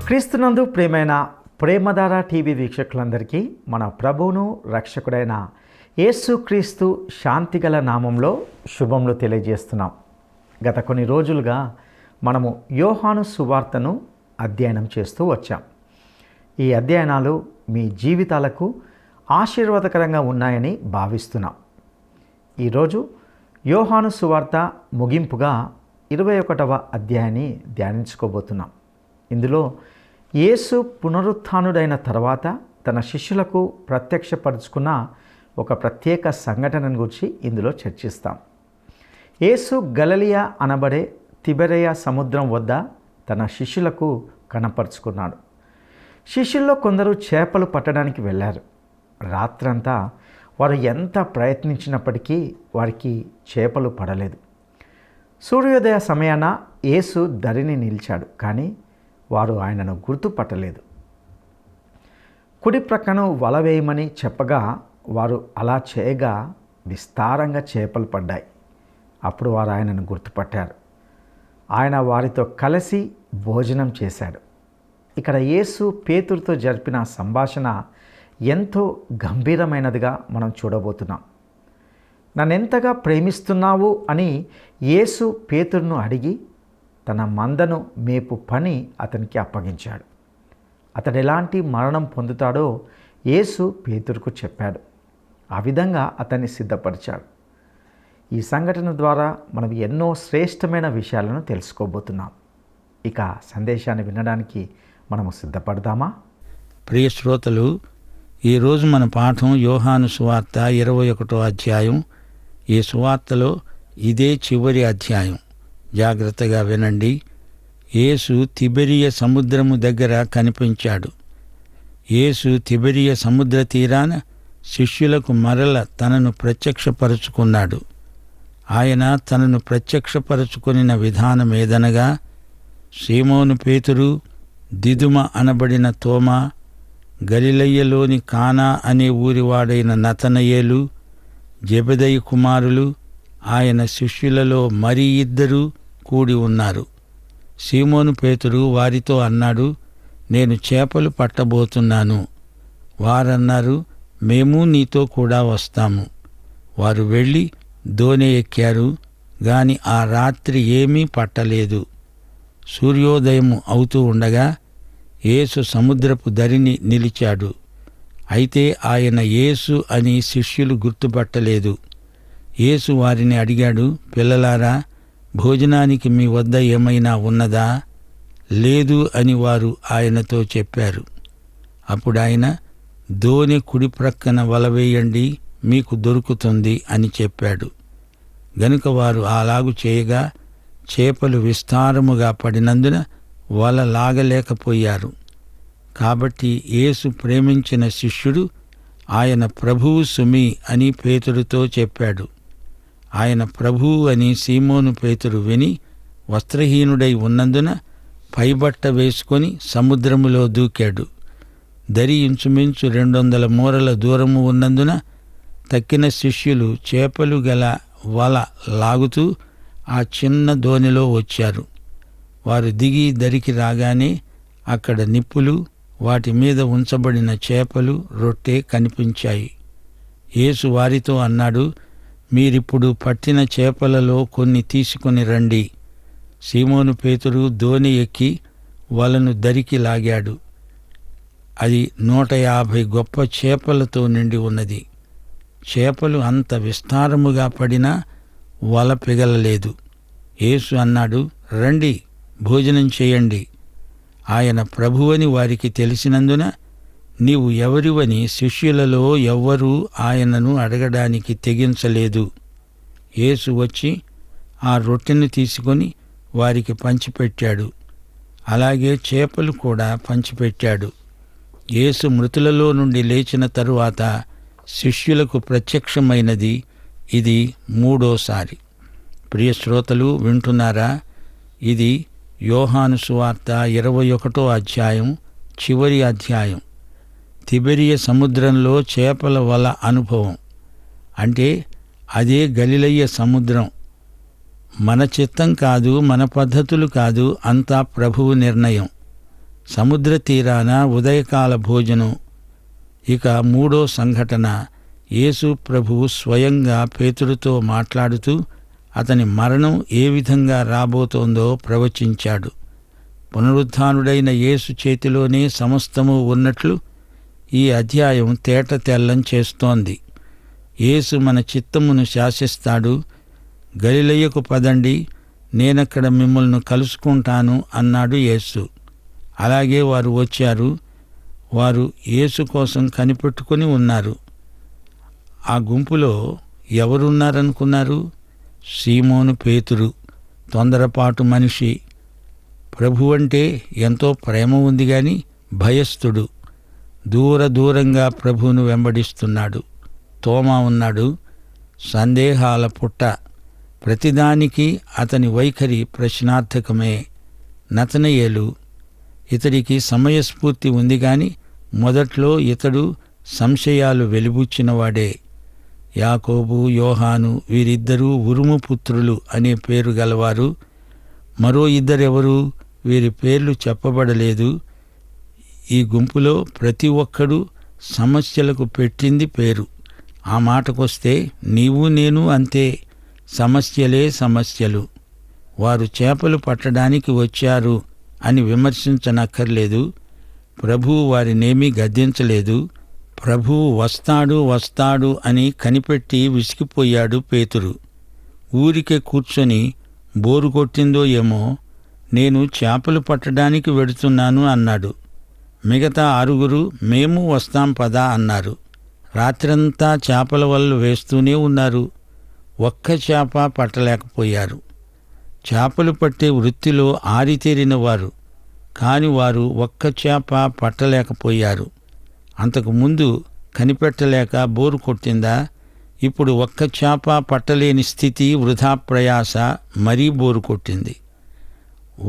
క్రీస్తునందు ప్రియమైన ప్రేమధార టీవీ వీక్షకులందరికీ మన ప్రభువును రక్షకుడైన యేసుక్రీస్తు శాంతిగల నామంలో శుభములు తెలియజేస్తున్నాం. గత కొన్ని రోజులుగా మనము యోహాను సువార్తను అధ్యయనం చేస్తూ వచ్చాం. ఈ అధ్యయనాలు మీ జీవితాలకు ఆశీర్వాదకరంగా ఉన్నాయని భావిస్తున్నాం. ఈరోజు యోహాను సువార్త ముగింపుగా 21వ అధ్యాయాన్ని ధ్యానించుకోబోతున్నాం. ఇందులో యేసు పునరుత్థానుడైన తర్వాత తన శిష్యులకు ప్రత్యక్షపరుచుకున్న ఒక ప్రత్యేక సంఘటనను గురించి ఇందులో చర్చిస్తాం. యేసు గలిలయ అనబడే తిబెరయ సముద్రం వద్ద తన శిష్యులకు కనపరుచుకున్నాడు. శిష్యుల్లో కొందరు చేపలు పట్టడానికి వెళ్ళారు. రాత్రంతా వారు ఎంత ప్రయత్నించినప్పటికీ వారికి చేపలు పడలేదు. సూర్యోదయ సమయాన యేసు దరిని నిలిచాడు, కానీ వారు ఆయనను గుర్తుపట్టలేదు. కుడి ప్రక్కను వల వేయమని చెప్పగా వారు అలా చేయగా విస్తారంగా చేపలు పడ్డాయి. అప్పుడు వారు ఆయనను గుర్తుపట్టారు. ఆయన వారితో కలిసి భోజనం చేశాడు. ఇక్కడ యేసు పేతురుతో జరిపిన సంభాషణ ఎంతో గంభీరమైనదిగా మనం చూడబోతున్నాం. నన్నెంతగా ప్రేమిస్తున్నావు అని యేసు పేతురును అడిగి తన మందను మేపు పని అతనికి అప్పగించాడు. అతడు ఎలాంటి మరణం పొందుతాడో యేసు పేతురుకు చెప్పాడు. ఆ విధంగా అతన్ని సిద్ధపరిచాడు. ఈ సంఘటన ద్వారా మనం ఎన్నో శ్రేష్టమైన విషయాలను తెలుసుకోబోతున్నాం. ఇక సందేశాన్ని వినడానికి మనము సిద్ధపడదామా? ప్రియ శ్రోతలు, ఈరోజు మన పాఠం యోహాను సువార్త 21వ అధ్యాయం. ఈ సువార్తలో ఇదే చివరి అధ్యాయం. జాగ్రత్తగా వినండి. యేసు తిబెరియ సముద్రము దగ్గర కనిపించాడు. యేసు తిబెరియ సముద్ర తీరాన శిష్యులకు మరల తనను ప్రత్యక్షపరుచుకున్నాడు. ఆయన తనను ప్రత్యక్షపరుచుకొనిన విధానం ఏదనగా, సీమోను పేతురు, దిదుమ అనబడిన తోమా, గలిలయ్యలోని కానా అనే ఊరివాడైన నతనయేలు, జెబెదయి కుమారులు, ఆయన శిష్యులలో మరి ఇద్దరు కూడి ఉన్నారు. సీమోను పేతురు వారితో అన్నాడు, నేను చేపలు పట్టబోతున్నాను. వారన్నారు, మేము నీతో కూడా వస్తాము. వారు వెళ్ళి దోణి ఎక్కారు, గాని ఆ రాత్రి ఏమీ పట్టలేదు. సూర్యోదయము అవుతూ ఉండగా యేసు సముద్రపు దరిని నిలిచాడు. అయితే ఆయన యేసు అని శిష్యులు గుర్తుపట్టలేదు. యేసు వారిని అడిగాడు, పిల్లలారా, భోజనానికి మీ వద్ద ఏమైనా ఉన్నదా? లేదు అని వారు ఆయనతో చెప్పారు. అప్పుడు ఆయన, దోణి కుడి ప్రక్కన వల వేయండి, మీకు దొరుకుతుంది అని చెప్పాడు. గనుక వారు అలాగు చేయగా చేపలు విస్తారముగా పడినందున వల లాగలేకపోయారు. కాబట్టి యేసు ప్రేమించిన శిష్యుడు ఆయన ప్రభువు సుమి అని పేతురుతో చెప్పాడు. ఆయన ప్రభువు అని సీమోను పేతురు విని వస్త్రహీనుడై ఉన్నందున పైబట్ట వేసుకొని సముద్రములో దూకాడు. దరి ఇంచుమించు 200 మూరల దూరము ఉన్నందున తక్కిన శిష్యులు చేపలు గల వల లాగుతూ ఆ చిన్న దోణిలో వచ్చారు. వారు దిగి దరికి రాగానే అక్కడ నిప్పులు, వాటి మీద ఉంచబడిన చేపలు, రొట్టె కనిపించాయి. యేసు వారితో అన్నాడు, మీరిప్పుడు పట్టిన చేపలలో కొన్ని తీసుకొని రండి. సీమోను పేతురు దోణి ఎక్కి వలను దరికి లాగాడు. అది 150 గొప్ప చేపలతో నిండి ఉన్నది. చేపలు అంత విస్తారముగా పడినా వల పిగలలేదు. యేసు అన్నాడు, రండి, భోజనం చేయండి. ఆయన ప్రభువని వారికి తెలిసినందున నీవు ఎవరివని శిష్యులలో ఎవ్వరూ ఆయనను అడగడానికి తెగించలేదు. యేసు వచ్చి ఆ రొట్టెను తీసుకొని వారికి పంచిపెట్టాడు. అలాగే చేపలు కూడా పంచిపెట్టాడు. యేసు మృతులలో నుండి లేచిన తరువాత శిష్యులకు ప్రత్యక్షమైనది ఇది 3వసారి. ప్రియ శ్రోతలు, వింటున్నారా? ఇది యోహాను సువార్త 21వ అధ్యాయం చివరి అధ్యాయం. తిబెరియ సముద్రంలో చేపల వల అనుభవం. అంటే అదే గలిలయ సముద్రం. మన చిత్తం కాదు, మన పద్ధతులు కాదు, అంతా ప్రభువు నిర్ణయం. సముద్ర తీరాన ఉదయకాల భోజనం. ఇక మూడో సంఘటన, యేసు ప్రభువు స్వయంగా పేతురుతో మాట్లాడుతూ అతని మరణం ఏ విధంగా రాబోతోందో ప్రవచించాడు. పునరుత్థానుడైన యేసు చేతిలోనే సమస్తము ఉన్నట్లు ఈ అధ్యాయం తేట తెల్లం చేస్తోంది. యేసు మన చిత్తమును శాసిస్తాడు. గలిలయకు పదండి, నేనక్కడ మిమ్మల్ని కలుసుకుంటాను అన్నాడు యేసు. అలాగే వారు వచ్చారు. వారు యేసు కోసం కనిపెట్టుకుని ఉన్నారు. ఆ గుంపులో ఎవరున్నారనుకున్నారు? సీమోను పేతురు, తొందరపాటు మనిషి. ప్రభు అంటే ఎంతో ప్రేమ ఉంది గాని భయస్థుడు. దూరంగా ప్రభువును వెంబడిస్తున్నాడు. తోమా ఉన్నాడు, సందేహాల పుట్ట. ప్రతిదానికి అతని వైఖరి ప్రశ్నార్థకమే. నతనయేలు, ఇతడికి సమయస్ఫూర్తి ఉంది గాని మొదట్లో ఇతడు సంశయాలు వెలిబుచ్చినవాడే. యాకోబు, యోహాను వీరిద్దరూ ఉరుము పుత్రులు అనే పేరు గలవారు. మరో ఇద్దరెవరు? వీరి పేర్లు చెప్పబడలేదు. ఈ గుంపులో ప్రతి ఒక్కడూ సమస్యలకు పెట్టింది పేరు. ఆ మాటకొస్తే నీవు నేను అంతే. సమస్యలే సమస్యలు. వారు చేపలు పట్టడానికి వచ్చారు అని విమర్శించనక్కర్లేదు. ప్రభువు వారినేమీ గద్దించలేదు. ప్రభువు వస్తాడు అని కనిపెట్టి విసిగిపోయాడు పేతురు. ఊరికే కూర్చొని బోరు కొట్టిందో ఏమో, నేను చేపలు పట్టడానికి వెడుతున్నాను అన్నాడు. మిగతా 6 మేము వస్తాం పదా అన్నారు. రాత్రంతా చేపల వలలు వేస్తూనే ఉన్నారు. ఒక్క చేప పట్టలేకపోయారు. చేపలు పట్టే వృత్తిలో ఆరితేరిన వారు, కాని వారు ఒక్క చేప పట్టలేకపోయారు. అంతకుముందు కనిపెట్టలేక బోరు కొట్టిందా? ఇప్పుడు ఒక్క చేప పట్టలేని స్థితి, వృధా ప్రయాస, మరీ బోరు కొట్టింది.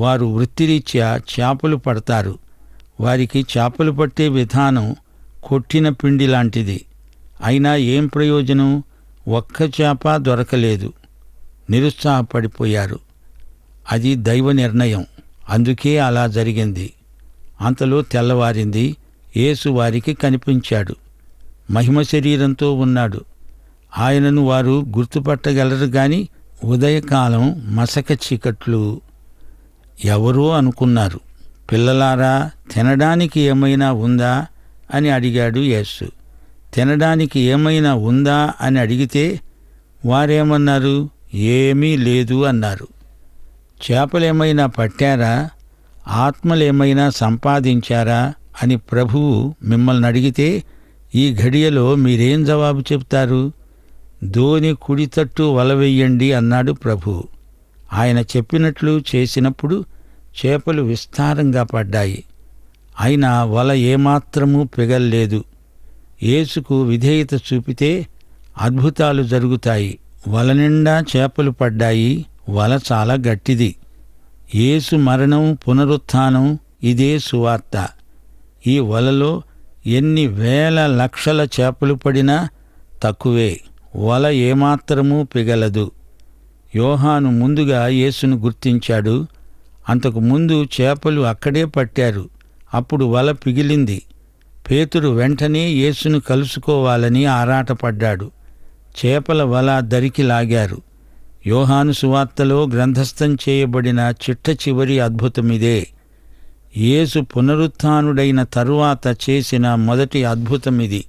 వారు వృత్తిరీత్యా చేపలు పడతారు. వారికి చేపలు పట్టే విధానం కొట్టిన పిండి లాంటిది. అయినా ఏం ప్రయోజనం? ఒక్క చేప దొరకలేదు. నిరుత్సాహపడిపోయారు. అది దైవ నిర్ణయం. అందుకే అలా జరిగింది. అంతలో తెల్లవారింది. యేసు వారికి కనిపించాడు. మహిమ శరీరంతో ఉన్నాడు. ఆయనను వారు గుర్తుపట్టగలరు గాని ఉదయకాలం మసక చీకట్లు. ఎవరో అనుకున్నారు. పిల్లలారా, తినడానికి ఏమైనా ఉందా అని అడిగాడు యేసు. తినడానికి ఏమైనా ఉందా అని అడిగితే వారేమన్నారు? ఏమీ లేదు అన్నారు. చేపలేమైనా పట్టారా? ఆత్మలేమైనా సంపాదించారా అని ప్రభువు మిమ్మల్ని అడిగితే ఈ ఘడియలో మీరేం జవాబు చెప్తారు? దోణి కుడితట్టు వలవెయ్యండి అన్నాడు ప్రభువు. ఆయన చెప్పినట్లు చేసినప్పుడు చేపలు విస్తారంగా పడ్డాయి. అయినా వల ఏమాత్రమూ పిగల్లేదు. యేసుకు విధేయత చూపితే అద్భుతాలు జరుగుతాయి. వల నిండా చేపలు పడ్డాయి. వల చాలా గట్టిది. యేసు మరణం, పునరుత్థానం ఇదే సువార్త. ఈ వలలో ఎన్ని వేల లక్షల చేపలు పడినా తక్కువే. వల ఏమాత్రమూ పిగలదు. యోహాను ముందుగా యేసును గుర్తించాడు. అంతకు ముందు చేపలు అక్కడే పట్టారు. అప్పుడు వల పిగిలింది. పేతురు వెంటనే యేసును కలుసుకోవాలని ఆరాటపడ్డాడు. చేపల వల దరికి లాగారు. యోహాను సువార్తలో గ్రంథస్థం చేయబడిన చిట్ట చివరి అద్భుతమిదే. యేసు పునరుత్థానుడైన తరువాత చేసిన మొదటి అద్భుతమిది.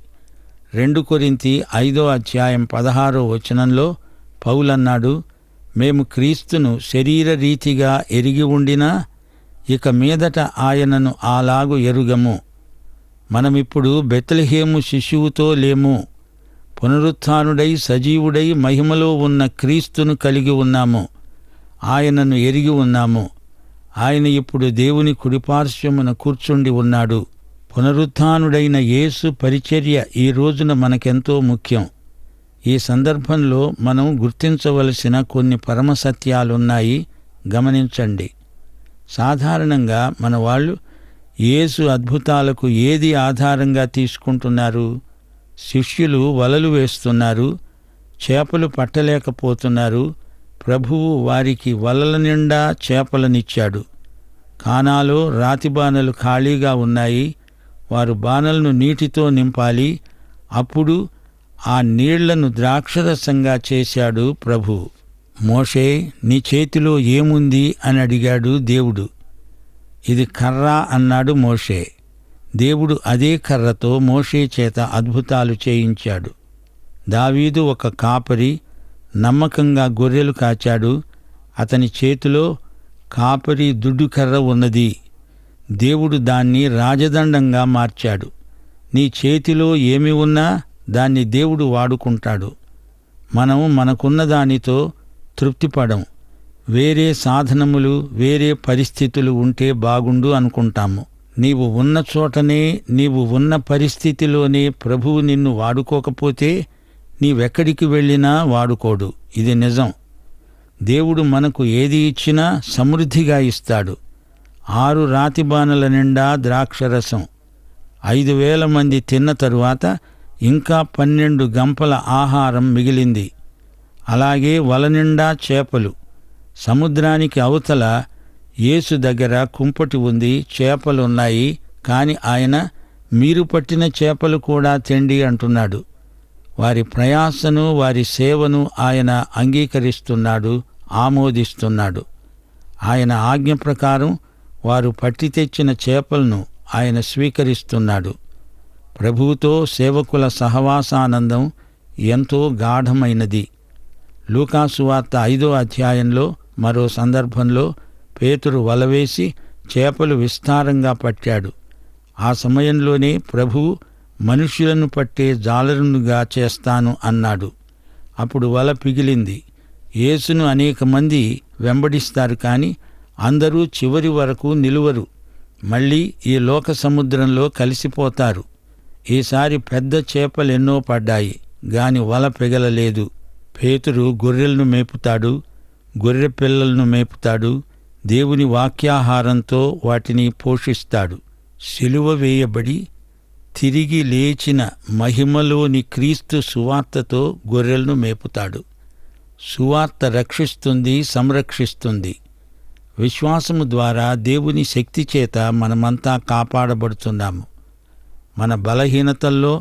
2 కొరింథీ 5:16 పౌలన్నాడు, మేము క్రీస్తును శరీరరీతిగా ఎరిగి ఉండినా ఇక మీదట ఆయనను అలాగు ఎరుగము. మనమిప్పుడు బెత్లెహేము శిశువుతో లేము. పునరుత్థానుడై సజీవుడై మహిమలో ఉన్న క్రీస్తును కలిగి ఉన్నాము. ఆయనను ఎరిగి ఉన్నాము. ఆయన ఇప్పుడు దేవుని కుడిపార్శ్వమున కూర్చుండి ఉన్నాడు. పునరుత్థానుడైన యేసు పరిచర్య ఈ రోజున మనకెంతో ముఖ్యం. ఈ సందర్భంలో మనం గుర్తించవలసిన కొన్ని పరమసత్యాలున్నాయి. గమనించండి. సాధారణంగా మన వాళ్ళు యేసు అద్భుతాలకు ఏది ఆధారంగా తీసుకుంటున్నారు? శిష్యులు వలలు వేస్తున్నారు, చేపలు పట్టలేకపోతున్నారు. ప్రభువు వారికి వలల నిండా చేపలనిచ్చాడు. కానాలో రాతి బానలు ఖాళీగా ఉన్నాయి. వారు బానలను నీటితో నింపాలి. అప్పుడు ఆ నీళ్లను ద్రాక్షరసంగా చేశాడు ప్రభు. మోషే, నీ చేతిలో ఏముంది అని అడిగాడు దేవుడు. ఇది కర్ర అన్నాడు మోషే. దేవుడు అదే కర్రతో మోషే చేత అద్భుతాలు చేయించాడు. దావీదు ఒక కాపరి, నమ్మకంగా గొర్రెలు కాచాడు. అతని చేతిలో కాపరి దుడ్డు కర్ర ఉన్నది. దేవుడు దాన్ని రాజదండంగా మార్చాడు. నీ చేతిలో ఏమి ఉన్నా దాన్ని దేవుడు వాడుకుంటాడు. మనం మనకున్న దానితో తృప్తిపడం. వేరే సాధనములు, వేరే పరిస్థితులు ఉంటే బాగుండు అనుకుంటాము. నీవు ఉన్న చోటనే, నీవు ఉన్న పరిస్థితిలోనే ప్రభువు నిన్ను వాడుకోకపోతే నీవెక్కడికి వెళ్ళినా వాడుకోడు. ఇది నిజం. దేవుడు మనకు ఏది ఇచ్చినా సమృద్ధిగా ఇస్తాడు. 6 రాతి బానల నిండా ద్రాక్షరసం. 5,000 మంది తిన్న తరువాత ఇంకా 12 గంపల ఆహారం మిగిలింది. అలాగే వల నిండా చేపలు. సముద్రానికి అవతల యేసు దగ్గర కుంపటి ఉంది, చేపలున్నాయి. కాని ఆయన, మీరు పట్టిన చేపలు కూడా తెండి అంటున్నాడు. వారి ప్రయాసను, వారి సేవను ఆయన అంగీకరిస్తున్నాడు, ఆమోదిస్తున్నాడు. ఆయన ఆజ్ఞ ప్రకారం వారు పట్టి తెచ్చిన చేపలను ఆయన స్వీకరిస్తున్నాడు. ప్రభువుతో సేవకుల సహవాసానందం ఎంతో గాఢమైనది. లూకాసు వార్త 5వ అధ్యాయంలో మరో సందర్భంలో పేతురు వలవేసి చేపలు విస్తారంగా పట్టాడు. ఆ సమయంలోనే ప్రభువు, మనుష్యులను పట్టే జాలరునుగా చేస్తాను అన్నాడు. అప్పుడు వల పిగిలింది. యేసును అనేక మంది వెంబడిస్తారు, కాని అందరూ చివరి వరకు నిలువరు. మళ్ళీ ఈ లోక సముద్రంలో కలిసిపోతారు. ఈసారి పెద్ద చేపలెన్నో పడ్డాయి, గాని వల పిగలలేదు. పేతురు గొర్రెలను మేపుతాడు, గొర్రె పిల్లలను మేపుతాడు. దేవుని వాక్యాహారంతో వాటిని పోషిస్తాడు. సిలువ వేయబడి తిరిగి లేచిన మహిమలోని క్రీస్తు సువార్తతో గొర్రెలను మేపుతాడు. సువార్త రక్షిస్తుంది, సంరక్షిస్తుంది. విశ్వాసము ద్వారా దేవుని శక్తి చేత మనమంతా కాపాడబడుతున్నాము. మన బలహీనతల్లో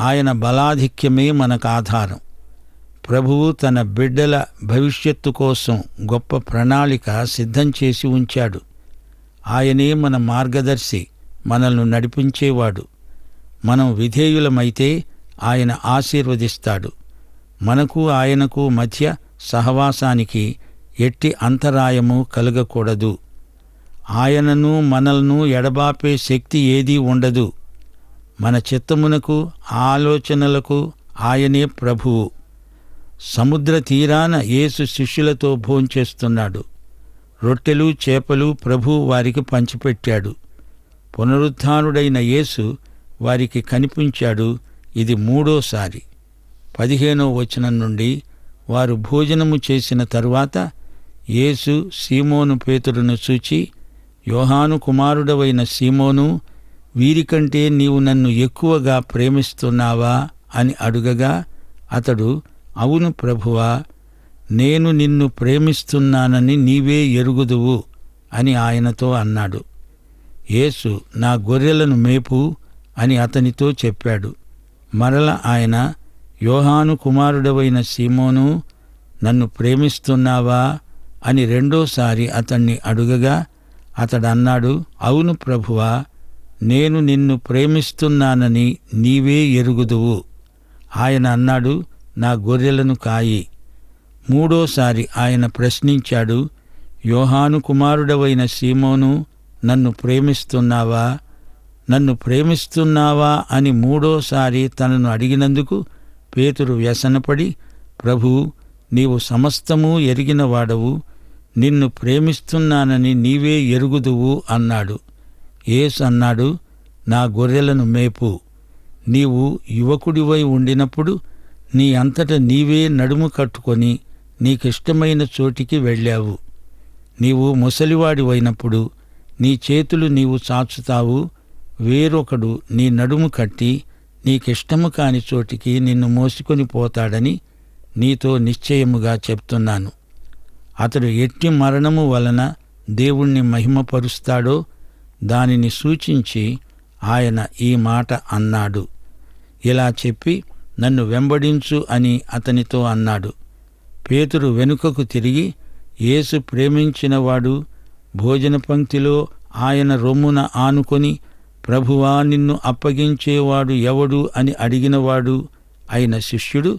ఆయన బలాధిక్యమే మనకు ఆధారం. ప్రభువు తన బిడ్డల భవిష్యత్తు కోసం గొప్ప ప్రణాళిక సిద్ధం చేసి ఉంచాడు. ఆయనే మన మార్గదర్శి, మనల్ని నడిపించేవాడు. మనం విధేయులమైతే ఆయన ఆశీర్వదిస్తాడు. మనకు ఆయనకు మధ్య సహవాసానికి ఎట్టి అంతరాయము కలగకూడదు. ఆయనను మనల్ని ఎడబాపే శక్తి ఏదీ ఉండదు. మన చిత్తమునకు, ఆలోచనలకు ఆయనే ప్రభువు. సముద్ర తీరాన యేసు శిష్యులతో భోంచేస్తున్నాడు. రొట్టెలు, చేపలు ప్రభువు వారికి పంచిపెట్టాడు. పునరుత్థానుడైన యేసు వారికి కనిపించాడు. ఇది 3వసారి. 15వ వచనం నుండి, వారు భోజనము చేసిన తరువాత యేసు సీమోను పేతురును చూచి, యోహాను కుమారుడవైన సీమోను, వీరికంటే నీవు నన్ను ఎక్కువగా ప్రేమిస్తున్నావా అని అడుగగా, అతడు, అవును ప్రభువా, నేను నిన్ను ప్రేమిస్తున్నానని నీవే ఎరుగుదువు అని ఆయనతో అన్నాడు. యేసు, నా గొర్రెలను మేపు అని అతనితో చెప్పాడు. మరల ఆయన, యోహాను కుమారుడవైన సీమోను, నన్ను ప్రేమిస్తున్నావా అని 2వసారి అతన్ని అడుగగా, అతడన్నాడు, అవును ప్రభువా, నేను నిన్ను ప్రేమిస్తున్నానని నీవే ఎరుగుదువు. ఆయన అన్నాడు, నా గొర్రెలను కాయి. 3వసారి ఆయన ప్రశ్నించాడు, యోహాను కుమారుడవైన సీమోను, నన్ను ప్రేమిస్తున్నావా? నన్ను ప్రేమిస్తున్నావా అని 3వసారి తనను అడిగినందుకు పేతురు వ్యసనపడి, ప్రభూ, నీవు సమస్తమూ ఎరిగినవాడవు, నిన్ను ప్రేమిస్తున్నానని నీవే ఎరుగుదువు అన్నాడు. యేసు అన్నాడు, నా గొర్రెలను మేపు. నీవు యువకుడివై ఉండినప్పుడు నీ అంతట నీవే నడుము కట్టుకొని నీకిష్టమైన చోటికి వెళ్ళావు. నీవు ముసలివాడివైనప్పుడు నీ చేతులు నీవు చాచుతావు, వేరొకడు నీ నడుము కట్టి నీకిష్టము కాని చోటికి నిన్ను మోసుకొని పోతాడని నీతో నిశ్చయముగా చెప్తున్నాను. అతడు ఎట్టి మరణము వలన దేవుణ్ణి మహిమపరుస్తాడో దానిని సూచించి ఆయన ఈ మాట అన్నాడు. ఇలా చెప్పి, నన్ను వెంబడించు అని అతనితో అన్నాడు. పేతురు వెనుకకు తిరిగి, యేసు ప్రేమించినవాడు భోజన పంక్తిలో ఆయన రొమ్మున ఆనుకొని, ప్రభువా, నిన్ను అప్పగించేవాడు ఎవడు అని అడిగినవాడు అయిన శిష్యుడు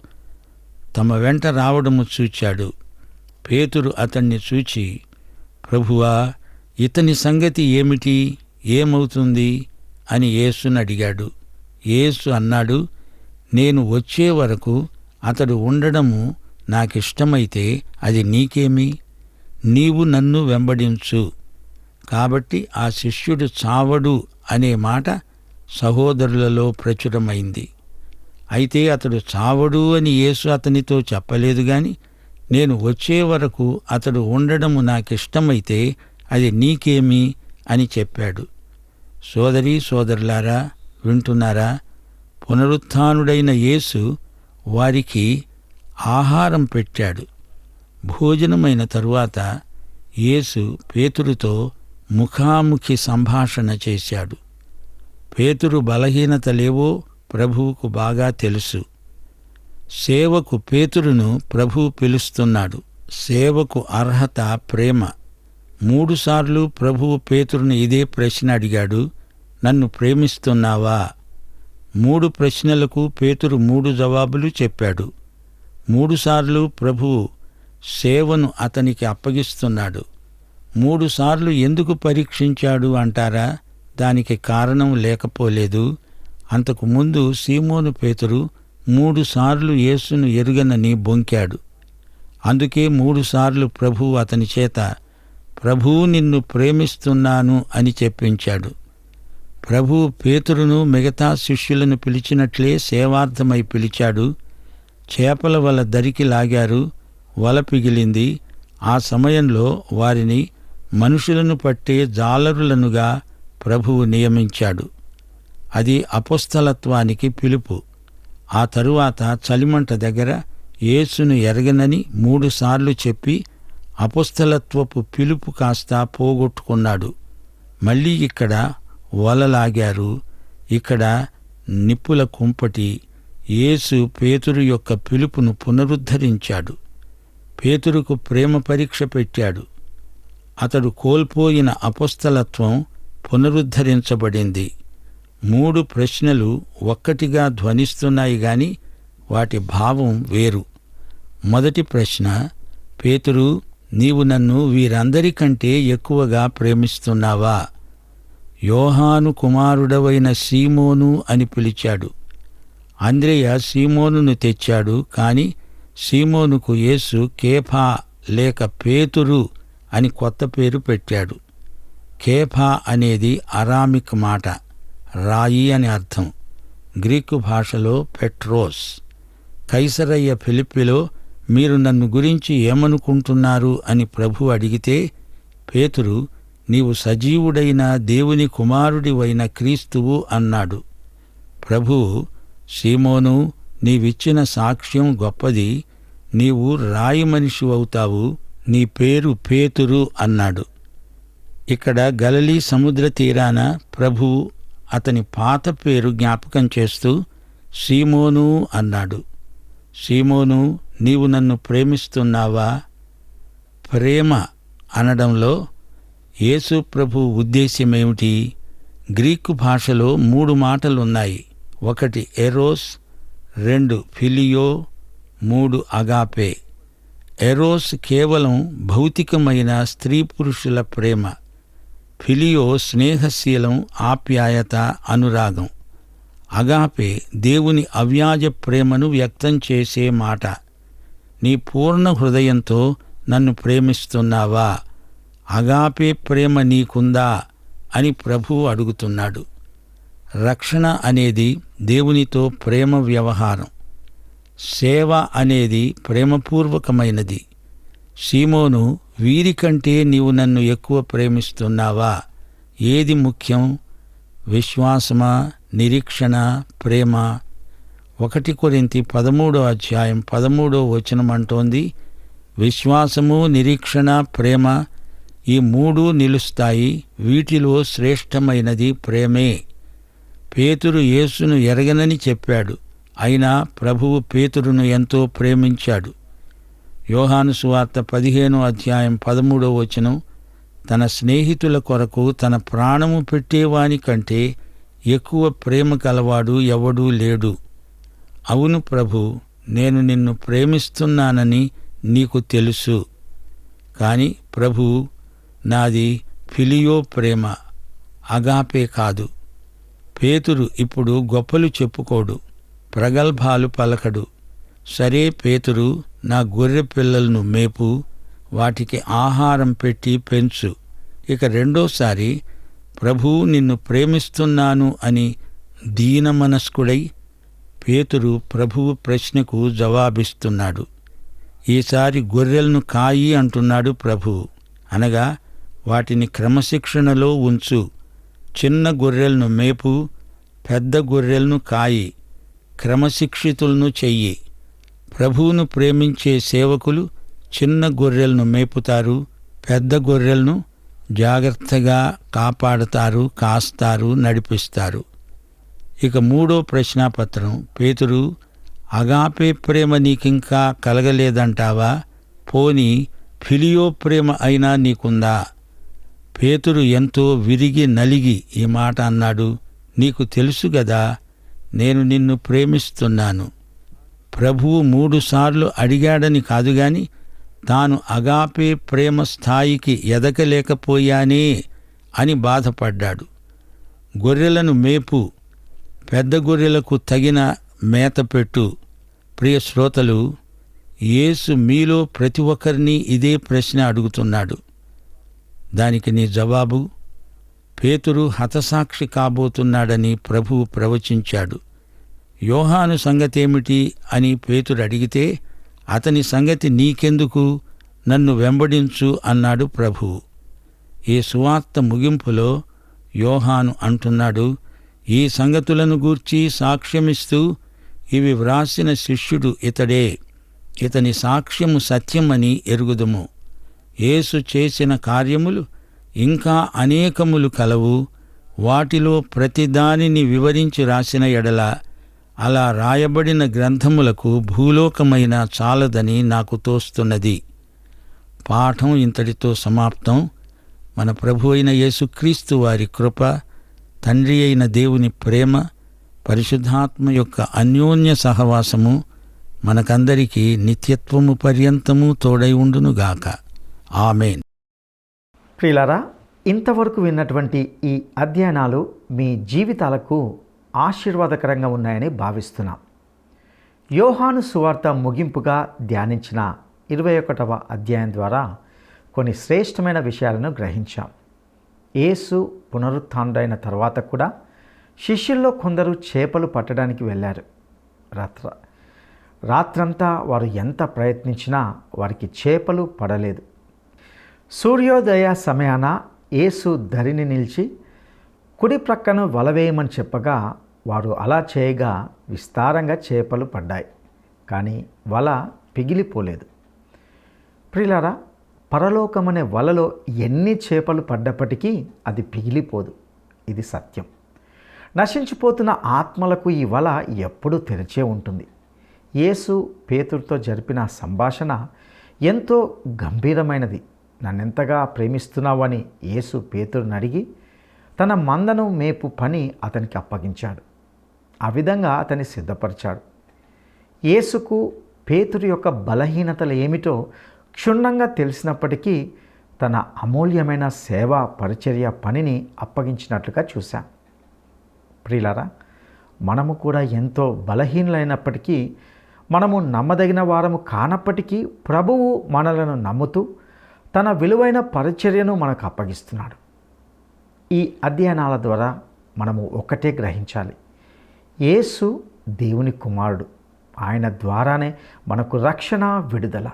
తమ వెంట రావడము చూచాడు. పేతురు అతన్ని చూచి, ప్రభువా, ఇతని సంగతి ఏమిటి, ఏమవుతుంది అని యేసును అడిగాడు. యేసు అన్నాడు, నేను వచ్చే వరకు అతడు ఉండడము నాకిష్టమైతే అది నీకేమి? నీవు నన్ను వెంబడించు. కాబట్టి ఆ శిష్యుడు చావడు అనే మాట సహోదరులలో ప్రచురమైంది. అయితే అతడు చావడు అని యేసు అతనితో చెప్పలేదు గాని, నేను వచ్చే వరకు అతడు ఉండడము నాకిష్టమైతే అది నీకేమి అని చెప్పాడు. సోదరీ సోదరులారా, వింటున్నారా? పునరుత్థానుడైన యేసు వారికి ఆహారం పెట్టాడు. భోజనమైన తరువాత యేసు పేతురుతో ముఖాముఖి సంభాషణ చేశాడు. పేతురు బలహీనతలేవో ప్రభువుకు బాగా తెలుసు. సేవకు పేతురును ప్రభువు పిలుస్తున్నాడు. సేవకు అర్హత ప్రేమ. 3 సార్లు ప్రభువు పేతురును ఇదే ప్రశ్న అడిగాడు, నన్ను ప్రేమిస్తున్నావా? 3 ప్రశ్నలకు పేతురు 3 జవాబులు చెప్పాడు. 3 సార్లు ప్రభువు సేవను అతనికి అప్పగిస్తున్నాడు. 3 సార్లు ఎందుకు పరీక్షించాడు అంటారా? దానికి కారణం లేకపోలేదు. అంతకుముందు సీమోను పేతురు 3 సార్లు యేసును ఎరుగనని బొంకాడు. అందుకే 3 సార్లు ప్రభువు అతని చేత, ప్రభూ, నిన్ను ప్రేమిస్తున్నాను అని చెప్పించాడు. ప్రభువు పేతురును మిగతా శిష్యులను పిలిచినట్లే సేవార్థమై పిలిచాడు. చేపల వల దరికి లాగారు, వల పిగిలింది. ఆ సమయంలో వారిని మనుషులను పట్టే జాలరులనుగా ప్రభువు నియమించాడు. అది అపొస్తలత్వానికి పిలుపు. ఆ తరువాత చలిమంట దగ్గర యేసును ఎరగనని 3 సార్లు చెప్పి అపొస్తలత్వపు పిలుపు కాస్త పోగొట్టుకున్నాడు. మళ్ళీ ఇక్కడ వలలాగారు, ఇక్కడ నిప్పుల కుంపటి. యేసు పేతురు యొక్క పిలుపును పునరుద్ధరించాడు. పేతురుకు ప్రేమ పరీక్ష పెట్టాడు. అతడు కోల్పోయిన అపొస్తలత్వం పునరుద్ధరించబడింది. 3 ప్రశ్నలు ఒక్కటిగా ధ్వనిస్తున్నాయి గాని వాటి భావం వేరు. మొదటి ప్రశ్న, పేతురు, నీవు నన్ను వీరందరికంటే ఎక్కువగా ప్రేమిస్తున్నావా? యోహాను కుమారుడవైన సీమోను అని పిలిచాడు. అంద్రెయ సీమోనును తెచ్చాడు. కాని సీమోనుకు యేసు కేఫా లేక పేతురు అని కొత్త పేరు పెట్టాడు. కేఫా అనేది అరామిక్ మాట, రాయి అని అర్థం. గ్రీకు భాషలో పెట్రోస్. కైసరయ్య ఫిలిప్పిలో మీరు నన్ను గురించి ఏమనుకుంటున్నారు అని ప్రభు అడిగితే పేతురు, నీవు సజీవుడైన దేవుని కుమారుడివైన క్రీస్తువు అన్నాడు. ప్రభువు, సీమోను, నీవిచ్చిన సాక్ష్యం గొప్పది. నీవు రాయి మనిషివవుతావు, నీ పేరు పేతురు అన్నాడు. ఇక్కడ గలిలీ సముద్ర తీరాన ప్రభువు అతని పాత పేరు జ్ఞాపకం చేస్తూ సీమోను అన్నాడు. సీమోను, నీవు నన్ను ప్రేమిస్తున్నావా? ప్రేమ అనడంలో యేసు ప్రభు ఉద్దేశ్యమేమిటి? గ్రీకు భాషలో 3 మాటలున్నాయి. 1 ఎరోస్, 2 ఫిలియో, 3 అగాపే. ఎరోస్ కేవలం భౌతికమైన స్త్రీ పురుషుల ప్రేమ. ఫిలియో స్నేహశీలం, ఆప్యాయత, అనురాగం. అగాపే దేవుని అవ్యాజ ప్రేమను వ్యక్తం చేసే మాట. నీ పూర్ణ హృదయంతో నన్ను ప్రేమిస్తున్నావా? అగాపే ప్రేమ నీకుందా అని ప్రభువు అడుగుతున్నాడు. రక్షణ అనేది దేవునితో ప్రేమ వ్యవహారం. సేవ అనేది ప్రేమపూర్వకమైనది. సీమోను, వీరికంటే నీవు నన్ను ఎక్కువ ప్రేమిస్తున్నావా? ఏది ముఖ్యం? విశ్వాసమా, నిరీక్షణ, ప్రేమ? 1 కొరింథీ 13:13 అంటోంది, విశ్వాసము, నిరీక్షణ, ప్రేమ ఈ మూడూ నిలుస్తాయి. వీటిలో శ్రేష్టమైనది ప్రేమే. పేతురు యేసును ఎరగనని చెప్పాడు. అయినా ప్రభువు పేతురును ఎంతో ప్రేమించాడు. యోహాను సువార్త 15వ అధ్యాయం 13వ వచనం, తన స్నేహితుల కొరకు తన ప్రాణము పెట్టేవాని కంటే ఎక్కువ ప్రేమ కలవాడు ఎవడూ లేడు. అవును ప్రభు, నేను నిన్ను ప్రేమిస్తున్నానని నీకు తెలుసు. కాని ప్రభు, నాది ఫిలియో ప్రేమ, అగాపే కాదు. పేతురు ఇప్పుడు గొప్పలు చెప్పుకోడు, ప్రగల్భాలు పలకడు. సరే పేతురు, నా గొర్రె పిల్లలను మేపు, వాటికి ఆహారం పెట్టి పెంచు. ఇక రెండోసారి ప్రభూ నిన్ను ప్రేమిస్తున్నాను అని దీనమనస్కుడై పేతురు ప్రభువు ప్రశ్నకు జవాబిస్తున్నాడు. ఈసారి గొర్రెలను కాయి అంటున్నాడు ప్రభువు. అనగా వాటిని క్రమశిక్షణలో ఉంచు. చిన్న గొర్రెలను మేపు, పెద్ద గొర్రెలను కాయి, క్రమశిక్షితులను చెయ్యి. ప్రభువును ప్రేమించే సేవకులు చిన్న గొర్రెలను మేపుతారు, పెద్ద గొర్రెలను జాగ్రత్తగా కాపాడతారు, కాస్తారు, నడిపిస్తారు. ఇక మూడో ప్రశ్నాపత్రం, పేతురు, అగాపే ప్రేమ నీకింకా కలగలేదంటావా? పోనీ ఫిలియో ప్రేమ అయినా నీకుందా? పేతురు ఎంతో విరిగి నలిగి ఈ మాట అన్నాడు. నీకు తెలుసు గదా, నేను నిన్ను ప్రేమిస్తున్నాను. ప్రభువు 3 సార్లు అడిగాడని కాదుగాని తాను అగాపే ప్రేమ స్థాయికి ఎదగలేకపోయానే అని బాధపడ్డాడు. గొర్రెలను మేపు, పెద్ద గొర్రెలకు తగిన మేత పెట్టు. ప్రియ శ్రోతలు, యేసు మీలో ప్రతి ఒక్కరినీ ఇదే ప్రశ్న అడుగుతున్నాడు. దానికి నీ జవాబు? పేతురు హతసాక్షి కాబోతున్నాడని ప్రభువు ప్రవచించాడు. యోహాను సంగతేమిటి అని పేతురు అడిగితే, అతని సంగతి నీకెందుకు, నన్ను వెంబడించు అన్నాడు ప్రభువు. ఈ సువార్త ముగింపులో యోహాను అంటున్నాడు, ఈ సంగతులను గూర్చి సాక్ష్యమిస్తూ ఇవి వ్రాసిన శిష్యుడు ఇతడే, ఇతని సాక్ష్యము సత్యమని ఎరుగుదుము. యేసు చేసిన కార్యములు ఇంకా అనేకములు కలవు. వాటిలో ప్రతిదానిని వివరించి రాసిన ఎడల అలా రాయబడిన గ్రంథములకు భూలోకమైన చాలదని నాకు తోస్తున్నది. పాఠం ఇంతటితో సమాప్తం. మన ప్రభు అయిన యేసుక్రీస్తు వారి కృప, తండ్రి అయిన దేవుని ప్రేమ, పరిశుద్ధాత్మ యొక్క అన్యోన్య సహవాసము మనకందరికీ నిత్యత్వము పర్యంతము తోడై ఉండునుగాక. ఆమేన్. ప్రియులారా, ఇంతవరకు విన్నటువంటి ఈ అధ్యయనాలు మీ జీవితాలకు ఆశీర్వాదకరంగా ఉన్నాయని భావిస్తున్నాం. యోహాను సువార్త ముగింపుగా ధ్యానించిన 21వ అధ్యాయం ద్వారా కొన్ని శ్రేష్టమైన విషయాలను గ్రహించాం. యేసు పునరుత్థానుడైన తర్వాత కూడా శిష్యుల్లో కొందరు చేపలు పట్టడానికి వెళ్ళారు. రాత్రంతా వారు ఎంత ప్రయత్నించినా వారికి చేపలు పడలేదు. సూర్యోదయ సమయాన యేసు ధరిని నిలిచి కుడి ప్రక్కన వల వేయమని చెప్పగా వారు అలా చేయగా విస్తారంగా చేపలు పడ్డాయి. కానీ వల పిగిలిపోలేదు. ప్రియులారా, పరలోకమనే వలలో ఎన్ని చేపలు పడ్డప్పటికీ అది పిగిలిపోదు. ఇది సత్యం. నశించిపోతున్న ఆత్మలకు ఈ వల ఎప్పుడూ తెరిచే ఉంటుంది. యేసు పేతురుతో జరిపిన సంభాషణ ఎంతో గంభీరమైనది. నన్నెంతగా ప్రేమిస్తున్నావు అని యేసు పేతురుని అడిగి తన మందను మేపు పని అతనికి అప్పగించాడు. ఆ విధంగా అతన్ని సిద్ధపరిచాడు. యేసుకు పేతురు యొక్క బలహీనతలు ఏమిటో క్షుణ్ణంగా తెలిసినప్పటికీ తన అమూల్యమైన సేవా పరిచర్య పనిని అప్పగించినట్లుగా చూశాం. ప్రియులారా, మనము కూడా ఎంతో బలహీనులైనప్పటికీ, మనము నమ్మదగిన వారము కానప్పటికీ ప్రభువు మనలను నమ్ముతూ తన విలువైన పరిచర్యను మనకు అప్పగిస్తున్నాడు. ఈ అధ్యయనాల ద్వారా మనము ఒకటే గ్రహించాలి: యేసు దేవుని కుమారుడు. ఆయన ద్వారానే మనకు రక్షణ, విడుదల.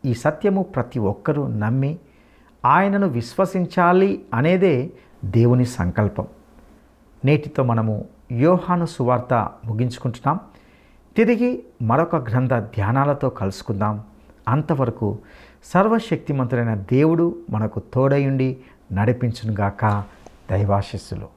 ఈ సత్యము ప్రతి ఒక్కరూ నమ్మి ఆయనను విశ్వసించాలి అనేదే దేవుని సంకల్పం. నేటితో మనము యోహాను సువార్త ముగించుకుంటున్నాం. తిరిగి మరొక గ్రంథ ధ్యానాలతో కలుసుకుందాం. అంతవరకు సర్వశక్తిమంతుడైన దేవుడు మనకు తోడయుండి నడిపించునుగాక. దైవాశీస్సులు.